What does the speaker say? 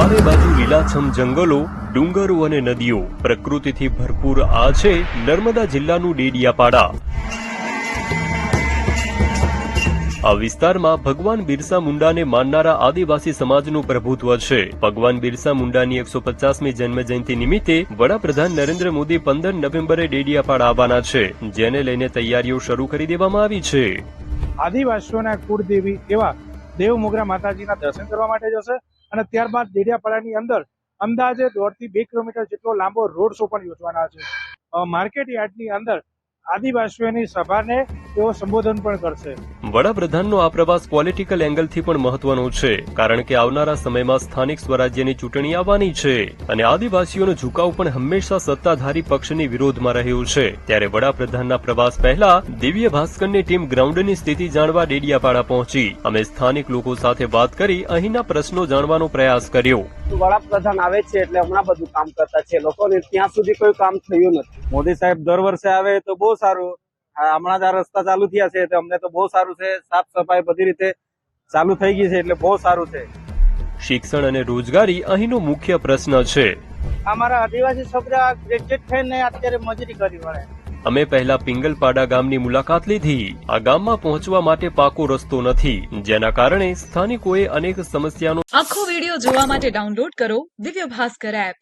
ચારે બાજુ લીલાછમ જંગલો, ડુંગરો અને નદીઓ, પ્રકૃતિથી ભરપૂર આ છે નર્મદા જિલ્લાનું ડેડિયાપાડા. આ વિસ્તારમાં ભગવાન બિરસા મુંડાને માનનારા આદિવાસી સમાજનું પ્રભુત્વ છે. ભગવાન બિરસા મુંડાની 150મી જન્મજયંતિ નિમિત્તે વડાપ્રધાન નરેન્દ્ર મોદી 15 નવેમ્બરે ડેડિયાપાડા આવવાના છે, જેને લઈને તૈયારીઓ શરૂ કરી દેવામાં આવી છે. આદિવાસીઓના કુળદેવી એવા દેવમોગરા માતાજીના દર્શન કરવા માટે જશે અને ત્યારબાદ ડેડિયાપાડાની અંદર અંદાજે 1.5 થી 2 કિલોમીટર જેટલો લાંબો રોડ શો પણ યોજવાના છે. માર્કેટ યાર્ડની અંદર આદિવાસીઓની સભાને તેઓ સંબોધન પણ કરશે. વડાપ્રધાનનો આ પ્રવાસ પોલિટિકલ એંગલથી પણ મહત્વનો છે, કારણ કે આવનારા સમયમાં સ્થાનિક સ્વરાજ્યની ચૂંટણી આવવાની છે અને આદિવાસીઓનો ઝુકાવ પણ હંમેશા સત્તાધારી પક્ષની વિરોધમાં રહ્યો છે. ત્યારે વડાપ્રધાનના પ્રવાસ પહેલા દિવ્ય ભાસ્કરની ટીમ ગ્રાઉન્ડની સ્થિતિ જાણવા ડેડિયાપાડા પહોંચી. અમે સ્થાનિક લોકો સાથે વાત કરી અહીંના પ્રશ્નો જાણવાનો પ્રયાસ કર્યો. વડાપ્રધાન આવે છે એટલે હમણાં બધું કામ કરતા છે, લોકોને ત્યાં સુધી કોઈ કામ થયું નથી. મોદી સાહેબ દર વર્ષે આવે તો બહુ સારું. હમણાં જ આ રસ્તા ચાલુ થયા છે તો અમને તો બહુ સારું છે. સાફ સફાઈ બધી રીતે ચાલુ થઈ ગઈ છે એટલે બહુ સારું છે. શિક્ષણ અને રોજગારી અહીંનો મુખ્ય પ્રશ્ન છે. અમારા આદિવાસી છોકરા ગ્રેજ્યુએટ થઈને અત્યારે મજૂરી કરી વળે. અમે પહેલા પિંગલપાડા ગામની મુલાકાત લીધી. આ ગામમાં પહોંચવા માટે પાકો રસ્તો નથી, જેના કારણે સ્થાનિકોએ અનેક સમસ્યાનો આખો વિડિયો જોવા માટે ડાઉનલોડ કરો દિવ્ય ભાસ્કર એપ.